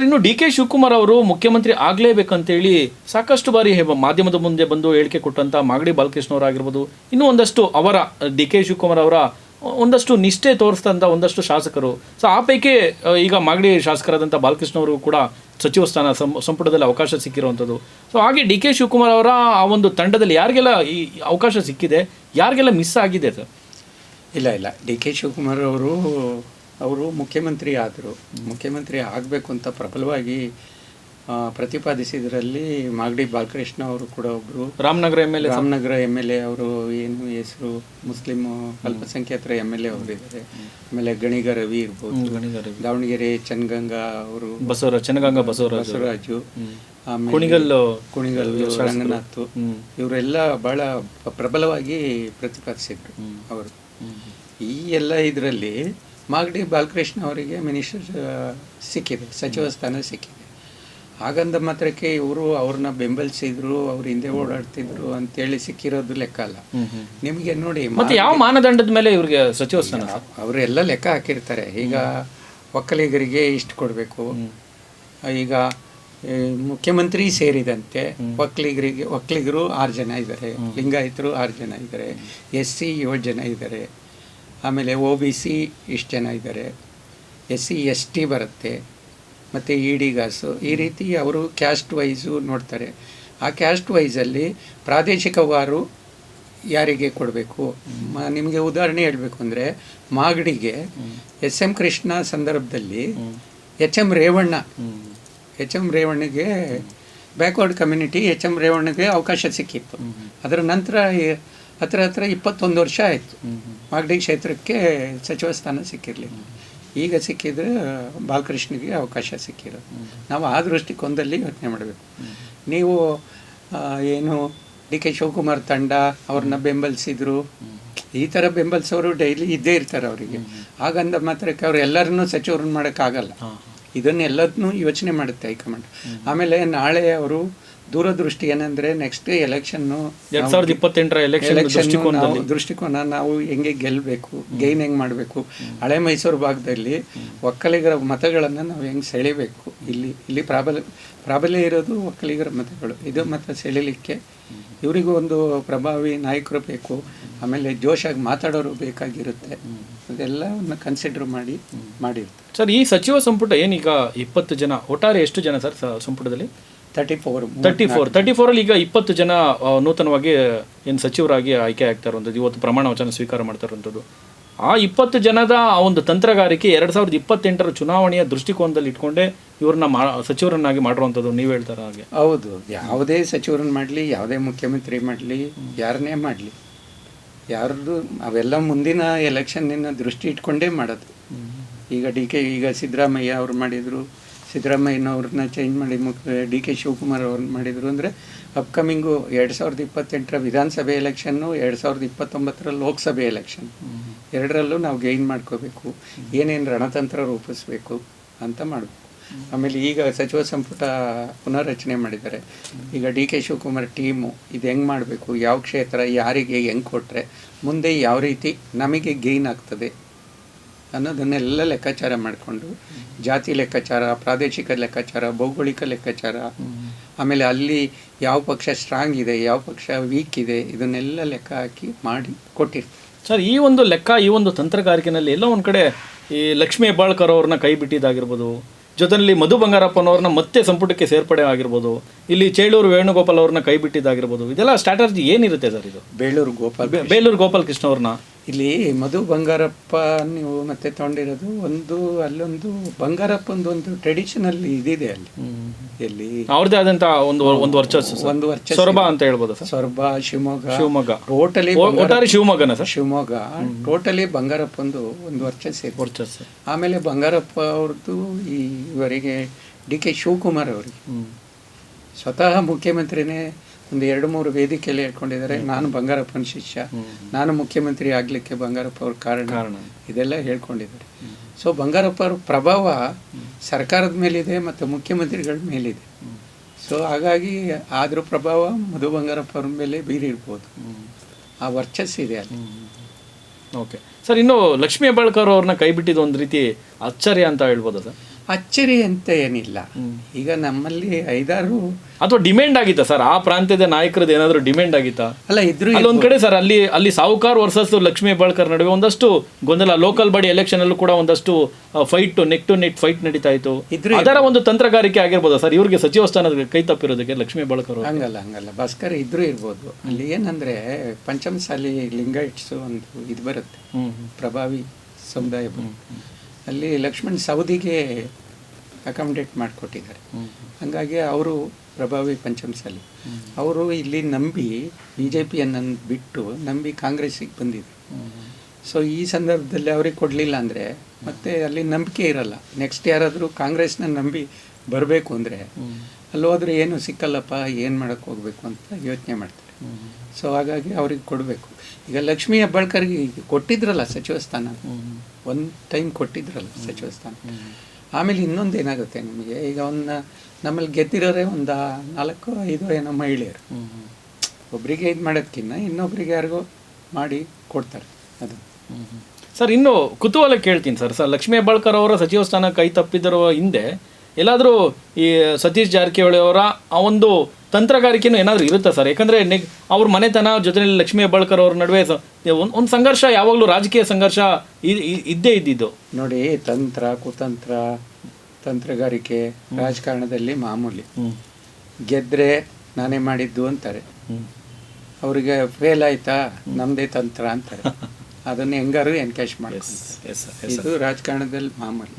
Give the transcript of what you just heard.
ಇನ್ನು D K Shivakumar ಅವರು ಮುಖ್ಯಮಂತ್ರಿ ಆಗಲೇಬೇಕಂತೇಳಿ ಸಾಕಷ್ಟು ಬಾರಿ ಮಾಧ್ಯಮದ ಮುಂದೆ ಬಂದು ಹೇಳಿಕೆ ಕೊಟ್ಟಂತ ಮಾಗಡಿ ಬಾಲಕೃಷ್ಣ ಅವರಾಗಿರ್ಬೋದು, ಇನ್ನೂ ಒಂದಷ್ಟು ಅವರ ಡಿ ಕೆ ಶಿವಕುಮಾರ್ ಅವರ ಒಂದಷ್ಟು ನಿಷ್ಠೆ ತೋರಿಸಿದಂಥ ಒಂದಷ್ಟು ಶಾಸಕರು. ಸೊ ಆ ಪೈಕಿ ಈಗ ಮಾಗಡಿ ಶಾಸಕರಾದಂಥ ಬಾಲಕೃಷ್ಣ ಅವರು ಕೂಡ ಸಚಿವ ಸ್ಥಾನ ಸಂಪುಟದಲ್ಲಿ ಅವಕಾಶ ಸಿಕ್ಕಿರುವಂಥದ್ದು. ಸೊ ಹಾಗೆ ಡಿ ಕೆ ಶಿವಕುಮಾರ್ ಅವರ ಆ ಒಂದು ತಂಡದಲ್ಲಿ ಯಾರಿಗೆಲ್ಲ ಈ ಅವಕಾಶ ಸಿಕ್ಕಿದೆ, ಯಾರಿಗೆಲ್ಲ ಮಿಸ್ ಆಗಿದೆ ಸರ್? ಇಲ್ಲ, ಡಿ ಕೆ ಶಿವಕುಮಾರ್ ಅವರು ಮುಖ್ಯಮಂತ್ರಿ ಆದರು. ಮುಖ್ಯಮಂತ್ರಿ ಆಗಬೇಕು ಅಂತ ಪ್ರಬಲವಾಗಿ ಪ್ರತಿಪಾದಿಸಿದ್ರಲ್ಲಿ ಮಾಗಡಿ ಬಾಲಕೃಷ್ಣ ಅವರು ಕೂಡ ಒಬ್ಬರು. ರಾಮನಗರ ಎಮ್ ಎಲ್ ಎ ಅವರು ಏನು ಹೆಸರು, ಮುಸ್ಲಿಂ ಅಲ್ಪಸಂಖ್ಯಾತರ ಎಮ್ ಎಲ್ ಎ ಅವರು ಇದ್ದಾರೆ. ಆಮೇಲೆ ಗಣಿಗ ರವಿ ಇರ್ಬೋದು, ದಾವಣಗೆರೆ ಚನ್ನಗಂಗಾ ಅವರು, ಬಸವರಾಜು, ಕುಣಿಗಲ್ ರಂಗನಾಥ್, ಇವರೆಲ್ಲ ಬಹಳ ಪ್ರಬಲವಾಗಿ ಪ್ರತಿಪಾದಿಸಿದ್ರು ಅವರು. ಈ ಎಲ್ಲ ಇದರಲ್ಲಿ ಮಾಗಡಿ ಬಾಲಕೃಷ್ಣ ಅವರಿಗೆ ಮಿನಿಸ್ಟರ್ ಸಿಕ್ಕಿದೆ, ಸಚಿವ ಸ್ಥಾನ ಸಿಕ್ಕಿದೆ. ಹಾಗಂದ ಮಾತ್ರಕ್ಕೆ ಇವರು ಅವ್ರನ್ನ ಬೆಂಬಲಿಸಿದ್ರು, ಅವ್ರ ಹಿಂದೆ ಓಡಾಡ್ತಿದ್ರು ಅಂತೇಳಿ ಸಿಕ್ಕಿರೋದು ಲೆಕ್ಕ ಅಲ್ಲ. ನಿಮಗೆ ನೋಡಿ, ಯಾವ ಮಾನದಂಡದ ಮೇಲೆ ಇವ್ರಿಗೆ ಸಚಿವ ಸ್ಥಾನ ಅವರೆಲ್ಲ ಲೆಕ್ಕ ಹಾಕಿರ್ತಾರೆ. ಈಗ ಒಕ್ಕಲಿಗರಿಗೆ ಇಷ್ಟು ಕೊಡಬೇಕು, ಈಗ ಮುಖ್ಯಮಂತ್ರಿ ಸೇರಿದಂತೆ ಒಕ್ಕಲಿಗರು 6 ಜನ ಇದ್ದಾರೆ, ಲಿಂಗಾಯತರು 6 ಜನ ಇದ್ದಾರೆ, SC 7 ಜನ ಇದ್ದಾರೆ, ಆಮೇಲೆ OBC ಇಷ್ಟು ಜನ ಇದ್ದಾರೆ, SC ST ಬರುತ್ತೆ, ಮತ್ತು ಈಡಿಗಾಸು. ಈ ರೀತಿ ಅವರು ಕ್ಯಾಸ್ಟ್ ವೈಸು ನೋಡ್ತಾರೆ. ಆ ಕ್ಯಾಸ್ಟ್ ವೈಸಲ್ಲಿ ಪ್ರಾದೇಶಿಕವಾರು ಯಾರಿಗೆ ಕೊಡಬೇಕು. ನಿಮಗೆ ಉದಾಹರಣೆ ಹೇಳಬೇಕು ಅಂದರೆ, ಮಾಗಡಿಗೆ SM ಕೃಷ್ಣ ಸಂದರ್ಭದಲ್ಲಿ HM ರೇವಣ್ಣಗೆ ಬ್ಯಾಕ್ವರ್ಡ್ ಕಮ್ಯುನಿಟಿ HM ರೇವಣ್ಣಗೆ ಅವಕಾಶ ಸಿಕ್ಕಿತ್ತು. ಅದರ ನಂತರ ಹತ್ರ 21 ವರ್ಷ ಆಯಿತು ಮಾಗಡಿ ಕ್ಷೇತ್ರಕ್ಕೆ ಸಚಿವ ಸ್ಥಾನ ಸಿಕ್ಕಿರಲಿಲ್ಲ. ಈಗ ಸಿಕ್ಕಿದ್ರೆ ಬಾಲಕೃಷ್ಣಗೆ ಅವಕಾಶ ಸಿಕ್ಕಿರೋದು. ನಾವು ಆ ದೃಷ್ಟಿಕೋನದಲ್ಲಿ ಯೋಚನೆ ಮಾಡಬೇಕು. ನೀವು ಏನು ಡಿ ಕೆ ಶಿವಕುಮಾರ್ ತಂಡ ಅವ್ರನ್ನ ಬೆಂಬಲಿಸಿದ್ರು, ಈ ಥರ ಬೆಂಬಲಿಸೋರು ಡೈಲಿ ಇದ್ದೇ ಇರ್ತಾರೆ ಅವರಿಗೆ. ಹಾಗಂದ ಮಾತ್ರಕ್ಕೆ ಅವ್ರು ಎಲ್ಲರನ್ನೂ ಸಚಿವರನ್ನು ಮಾಡೋಕ್ಕಾಗಲ್ಲ. ಇದನ್ನೆಲ್ಲದನ್ನೂ ಯೋಚನೆ ಮಾಡುತ್ತೆ ಹೈಕಮಾಂಡ್. ಆಮೇಲೆ ನಾಳೆ ಅವರು ದೂರದೃಷ್ಟಿ ಏನಂದರೆ, ನೆಕ್ಸ್ಟ್ ಎಲೆಕ್ಷನ್ನು 2028 ಎಲೆಕ್ಷನ್ ದೃಷ್ಟಿಕೋನ ನಾವು ಹೆಂಗೆ ಗೆಲ್ಲಬೇಕು, ಗೈನ್ ಹೆಂಗೆ ಮಾಡಬೇಕು, ಹಳೆ ಮೈಸೂರು ಭಾಗದಲ್ಲಿ ಒಕ್ಕಲಿಗರ ಮತಗಳನ್ನು ನಾವು ಹೆಂಗೆ ಸೆಳಿಬೇಕು. ಇಲ್ಲಿ ಪ್ರಾಬಲ್ಯ ಇರೋದು ಒಕ್ಕಲಿಗರ ಮತಗಳು. ಇದು ಮತ ಸೆಳಿಲಿಕ್ಕೆ ಇವರಿಗೂ ಒಂದು ಪ್ರಭಾವಿ ನಾಯಕರು ಬೇಕು, ಆಮೇಲೆ ಜೋಶಾಗಿ ಮಾತಾಡೋರು ಬೇಕಾಗಿರುತ್ತೆ. ಅದೆಲ್ಲವನ್ನು ಕನ್ಸಿಡರ್ ಮಾಡಿರುತ್ತೆ ಸರ್. ಈ ಸಚಿವ ಸಂಪುಟ ಏನೀಗ 20 ಜನ, ಒಟ್ಟಾರೆ ಎಷ್ಟು ಜನ ಸರ್ ಸಂಪುಟದಲ್ಲಿ? 34 ಅಲ್ಲಿ ಈಗ 20 ಜನ ನೂತನವಾಗಿ ಏನು ಸಚಿವರಾಗಿ ಆಯ್ಕೆ ಆಗ್ತಾ ಇರುವಂಥದ್ದು, ಇವತ್ತು ಪ್ರಮಾಣ ವಚನ ಸ್ವೀಕಾರ ಮಾಡ್ತಾ ಇರುವಂಥದ್ದು. ಆ 20 ಜನದ ಆ ಒಂದು ತಂತ್ರಗಾರಿಕೆ 2028 ಚುನಾವಣೆಯ ದೃಷ್ಟಿಕೋನದಲ್ಲಿ ಇಟ್ಕೊಂಡೆ ಇವ್ರನ್ನ ಸಚಿವರನ್ನಾಗಿ ಮಾಡಿರುವಂಥದ್ದು ನೀವು ಹೇಳ್ತಾರ ಹಾಗೆ? ಹೌದು. ಯಾವುದೇ ಸಚಿವರನ್ನ ಮಾಡಲಿ, ಯಾವುದೇ ಮುಖ್ಯಮಂತ್ರಿ ಮಾಡಲಿ, ಯಾರನ್ನೇ ಮಾಡಲಿ, ಯಾರ್ದು ಅವೆಲ್ಲ ಮುಂದಿನ ಎಲೆಕ್ಷನ್ನಿನ ದೃಷ್ಟಿ ಇಟ್ಕೊಂಡೇ ಮಾಡೋದು. ಈಗ ಸಿದ್ದರಾಮಯ್ಯ ಅವ್ರು ಮಾಡಿದರು, ಸಿದ್ದರಾಮಯ್ಯನವ್ರನ್ನ ಚೇಂಜ್ ಮಾಡಿ ಡಿ ಕೆ ಶಿವಕುಮಾರ್ ಅವ್ರನ್ನ ಮಾಡಿದರು. ಅಂದರೆ ಅಪ್ಕಮಿಂಗು 2028 ವಿಧಾನಸಭೆ ಎಲೆಕ್ಷನ್ನು, 2029 ಲೋಕಸಭೆ ಎಲೆಕ್ಷನ್, ಎರಡರಲ್ಲೂ ನಾವು ಗೈನ್ ಮಾಡ್ಕೋಬೇಕು. ಏನೇನು ರಣತಂತ್ರ ರೂಪಿಸ್ಬೇಕು ಅಂತ ಮಾಡಬೇಕು. ಆಮೇಲೆ ಈಗ ಸಚಿವ ಸಂಪುಟ ಪುನರ್ರಚನೆ ಮಾಡಿದ್ದಾರೆ. ಈಗ ಡಿ ಕೆ ಶಿವಕುಮಾರ್ ಟೀಮು ಇದು ಹೆಂಗೆ ಮಾಡಬೇಕು, ಯಾವ ಕ್ಷೇತ್ರ ಯಾರಿಗೆ ಹೆಂಗೆ ಕೊಟ್ಟರೆ ಮುಂದೆ ಯಾವ ರೀತಿ ನಮಗೆ ಗೈನ್ ಆಗ್ತದೆ ಅನ್ನೋದನ್ನೆಲ್ಲ ಲೆಕ್ಕಾಚಾರ ಮಾಡಿಕೊಂಡು, ಜಾತಿ ಲೆಕ್ಕಾಚಾರ, ಪ್ರಾದೇಶಿಕ ಲೆಕ್ಕಾಚಾರ, ಭೌಗೋಳಿಕ ಲೆಕ್ಕಾಚಾರ, ಆಮೇಲೆ ಅಲ್ಲಿ ಯಾವ ಪಕ್ಷ ಸ್ಟ್ರಾಂಗ್ ಇದೆ, ಯಾವ ಪಕ್ಷ ವೀಕ್ ಇದೆ, ಇದನ್ನೆಲ್ಲ ಲೆಕ್ಕ ಹಾಕಿ ಮಾಡಿ ಕೊಟ್ಟಿರ್ತಾರೆ ಸರ್. ಈ ಒಂದು ಲೆಕ್ಕ, ಈ ಒಂದು ತಂತ್ರಗಾರಿಕೆಯಲ್ಲಿ ಎಲ್ಲ ಒಂದು ಕಡೆ ಈ ಲಕ್ಷ್ಮೀ ಹೆಬ್ಬಾಳ್ಕರ್ ಅವ್ರನ್ನ ಕೈ ಬಿಟ್ಟಿದ್ದಾಗಿರ್ಬೋದು, ಜೊತೆಯಲ್ಲಿ ಮಧು ಬಂಗಾರಪ್ಪನವ್ರನ್ನ ಮತ್ತೆ ಸಂಪುಟಕ್ಕೆ ಸೇರ್ಪಡೆ ಆಗಿರ್ಬೋದು, ಇಲ್ಲಿ ಚೇಳೂರು ವೇಣುಗೋಪಾಲ್ ಅವ್ರನ್ನ ಕೈ ಬಿಟ್ಟಿದ್ದಾಗಿರ್ಬೋದು, ಇದೆಲ್ಲ ಸ್ಟ್ರಾಟಜಿ ಏನಿರುತ್ತೆ ಸರ್? ಇದು ಬೇಲೂರು ಗೋಪಾಲ್ ಕೃಷ್ಣ ಅವ್ರನ್ನ ಇಲ್ಲಿ ಮಧು ಬಂಗಾರಪ್ಪ ನೀವು ಮತ್ತೆ ತಗೊಂಡಿರೋದು ಅಲ್ಲೊಂದು ಬಂಗಾರಪ್ಪಂದು ಒಂದು ಟ್ರೆಡಿಷನಲ್ ಇದಿದೆ ಅಲ್ಲಿ. ಎಲ್ಲಿ ಅವ್ರದ್ದೇ ಆದಂತ ಒಂದು ವರ್ಚಸ್ಸು ಸೊರಬ ಅಂತ ಹೇಳ್ಬೋದು. ಸೊರಬ, ಶಿವಮೊಗ್ಗ ಟೋಟಲಿ ಒಟ್ಟಾರೆ ಶಿವಮೊಗ್ಗನ ಸರ್? ಶಿವಮೊಗ್ಗ ಟೋಟಲಿ ಬಂಗಾರಪ್ಪಂದು ಒಂದು ವರ್ಚಸ್ಸು. ಆಮೇಲೆ ಬಂಗಾರಪ್ಪ ಅವ್ರದ್ದು ಇವರಿಗೆ ಡಿ ಕೆ ಶಿವಕುಮಾರ್ ಅವರಿಗೆ ಸ್ವತಃ ಮುಖ್ಯಮಂತ್ರಿನೇ ಒಂದು 2-3 ವೇದಿಕೆಯಲ್ಲಿ ಹೇಳ್ಕೊಂಡಿದ್ದಾರೆ, ನಾನು ಬಂಗಾರಪ್ಪನ ಶಿಷ್ಯ, ನಾನು ಮುಖ್ಯಮಂತ್ರಿ ಆಗಲಿಕ್ಕೆ ಬಂಗಾರಪ್ಪ ಅವ್ರ ಕಾರಣ, ಇದೆಲ್ಲ ಹೇಳ್ಕೊಂಡಿದ್ದಾರೆ. ಸೊ ಬಂಗಾರಪ್ಪ ಅವ್ರ ಪ್ರಭಾವ ಸರ್ಕಾರದ ಮೇಲಿದೆ ಮತ್ತು ಮುಖ್ಯಮಂತ್ರಿಗಳ ಮೇಲಿದೆ. ಸೊ ಹಾಗಾಗಿ ಆದ್ರ ಪ್ರಭಾವ ಮಧು ಬಂಗಾರಪ್ಪ ಅವ್ರ ಮೇಲೆ ಬೀರಿರ್ಬೋದು, ಆ ವರ್ಚಸ್ಸಿದೆ ಅಲ್ಲಿ. Okay sir. ಇನ್ನು ಲಕ್ಷ್ಮೀ ಹೆಬ್ಬಾಳ್ಕರ್ ಅವ್ರನ್ನ ಕೈ ಬಿಟ್ಟಿದ್ದು ಒಂದು ರೀತಿ ಆಶ್ಚರ್ಯ ಅಂತ ಹೇಳ್ಬೋದು ಸರ್? ಅಚ್ಚರಿ ಅಂತ ಏನಿಲ್ಲ. ಈಗ ನಮ್ಮಲ್ಲಿ 5-6 ಅಥವಾ ಡಿಮ್ಯಾಂಡ್ ಆಗಿತ್ತಾ ಸರ್ ಆ ಪ್ರಾಂತ್ಯದ ನಾಯಕರದ್ದು ಏನಾದರೂ ಡಿಮ್ಯಾಂಡ್ ಆಗಿತ್ತಾ? ಅಲ್ಲ ಇದ್ರು ಅಲ್ಲೊಂದ್ ಕಡೆ ಸರ್ ಅಲ್ಲಿ ಸಾವುಕಾರ್ ವರ್ಸಸ್ ಲಕ್ಷ್ಮೀ ಹೆಬ್ಬಾಳ್ಕರ್ ನಡುವೆ ಒಂದಷ್ಟು ಗೊಂದಲ, ಲೋಕಲ್ ಬಾಡಿ ಎಲೆಕ್ಷನ್ ಅಲ್ಲೂ ಕೂಡ ಒಂದಷ್ಟು fight, neck to neck fight ನಡೀತಾ ಇತ್ತು. ಅದರ ಒಂದು ತಂತ್ರಗಾರಿಕೆ ಆಗಿರ್ಬೋದಾ ಸರ್ ಇವ್ರಿಗೆ ಸಚಿವ ಸ್ಥಾನದ ಕೈ ತಪ್ಪಿರೋದಕ್ಕೆ ಲಕ್ಷ್ಮೀ ಹೆಬ್ಬಾಳ್ಕರ್? ಹಂಗಲ್ಲ ಭಾಸ್ಕರ್ ಇದ್ರೂ ಇರ್ಬೋದು. ಅಲ್ಲಿ ಏನಂದ್ರೆ ಪಂಚಮಸಾಲಿ ಲಿಂಗಾಯಿಟ್ಸ್ ಒಂದು ಇದು ಬರುತ್ತೆ, ಪ್ರಭಾವಿ ಸಮುದಾಯ ಬರುತ್ತೆ. ಅಲ್ಲಿ ಲಕ್ಷ್ಮಣ್ ಸವದಿಗೆ ಅಕಾಮಿಡೇಟ್ ಮಾಡಿಕೊಟ್ಟಿದ್ದಾರೆ. ಹಾಗಾಗಿ ಅವರು ಪ್ರಭಾವಿ ಪಂಚಮಸಾಲಿ ಅವರು ಇಲ್ಲಿ ನಂಬಿ BJPಯನ್ನು ಬಿಟ್ಟು ನಂಬಿ ಕಾಂಗ್ರೆಸ್ಸಿಗೆ ಬಂದಿದ್ರು. ಸೊ ಈ ಸಂದರ್ಭದಲ್ಲಿ ಅವ್ರಿಗೆ ಕೊಡಲಿಲ್ಲ ಅಂದರೆ ಮತ್ತೆ ಅಲ್ಲಿ ನಂಬಿಕೆ ಇರಲ್ಲ. ನೆಕ್ಸ್ಟ್ ಯಾರಾದರೂ ಕಾಂಗ್ರೆಸ್ನ ನಂಬಿ ಬರಬೇಕು ಅಂದರೆ ಅಲ್ಲಿ ಹೋದ್ರೆ ಏನು ಸಿಕ್ಕಲ್ಲಪ್ಪ, ಏನು ಮಾಡೋಕ್ಕೆ ಹೋಗಬೇಕು ಅಂತ ಯೋಚನೆ ಮಾಡ್ತಾರೆ. ಸೊ ಹಾಗಾಗಿ ಅವ್ರಿಗೆ ಕೊಡಬೇಕು. ಈಗ ಲಕ್ಷ್ಮೀ ಹೆಬ್ಬಾಳ್ಕರ್ಗೆ ಕೊಟ್ಟಿದ್ರಲ್ಲ ಸಚಿವ ಸ್ಥಾನ, ಒಂದು ಟೈಮ್ ಕೊಟ್ಟಿದ್ರಲ್ಲ ಸಚಿವ ಸ್ಥಾನ. ಆಮೇಲೆ ಇನ್ನೊಂದು ಏನಾಗುತ್ತೆ ನಿಮಗೆ, ಈಗ ನಮ್ಮಲ್ಲಿ ಗೆದ್ದಿರೋರೆ ಒಂದು 4-5 ಏನೋ ಮಹಿಳೆಯರು. ಒಬ್ಬರಿಗೆ ಇದು ಮಾಡೋದಕ್ಕಿಂತ ಇನ್ನೊಬ್ರಿಗೆ ಯಾರಿಗೋ ಮಾಡಿ ಕೊಡ್ತಾರೆ. ಅದು ಸರ್ ಇನ್ನು ಕುತೂಹಲ ಕೇಳ್ತೀನಿ ಸರ್. ಲಕ್ಷ್ಮೀ ಹೆಬ್ಬಾಳ್ಕರ್ ಅವರ ಸಚಿವ ಸ್ಥಾನ ಕೈ ತಪ್ಪಿದರ ಹಿಂದೆ ಎಲ್ಲಾದರೂ ಈ ಸತೀಶ್ ಜಾರಕಿಹೊಳಿ ಅವರ ಆ ಒಂದು ತಂತ್ರಗಾರಿಕೆನೂ ಏನಾದರೂ ಇರುತ್ತಾ ಸರ್? ಯಾಕಂದರೆ ಅವ್ರ ಮನೆತನ ಜೊತೆಯಲ್ಲಿ ಲಕ್ಷ್ಮೀ ಹೆಬ್ಬಾಳ್ಕರ್ ಅವ್ರ ನಡುವೆ ಒಂದು ಸಂಘರ್ಷ, ಯಾವಾಗಲೂ ರಾಜಕೀಯ ಸಂಘರ್ಷ ಇದ್ದೇ ಇದ್ದಿದ್ದು ನೋಡಿ. ತಂತ್ರ, ಕುತಂತ್ರ, ತಂತ್ರಗಾರಿಕೆ ರಾಜಕಾರಣದಲ್ಲಿ ಮಾಮೂಲಿ. ಗೆದ್ರೆ ನಾನೇ ಮಾಡಿದ್ದು ಅಂತಾರೆ, ಅವರಿಗೆ ಫೇಲ್ ಆಯ್ತಾ ನಮ್ಮದೇ ತಂತ್ರ ಅಂತಾರೆ. ಅದನ್ನು ಹೆಂಗಾರು ಎನ್ಕ್ಯಾಶ್ ಮಾಡ್ತಾರೆ. ಇದು ರಾಜಕಾರಣದಲ್ಲಿ ಮಾಮೂಲಿ.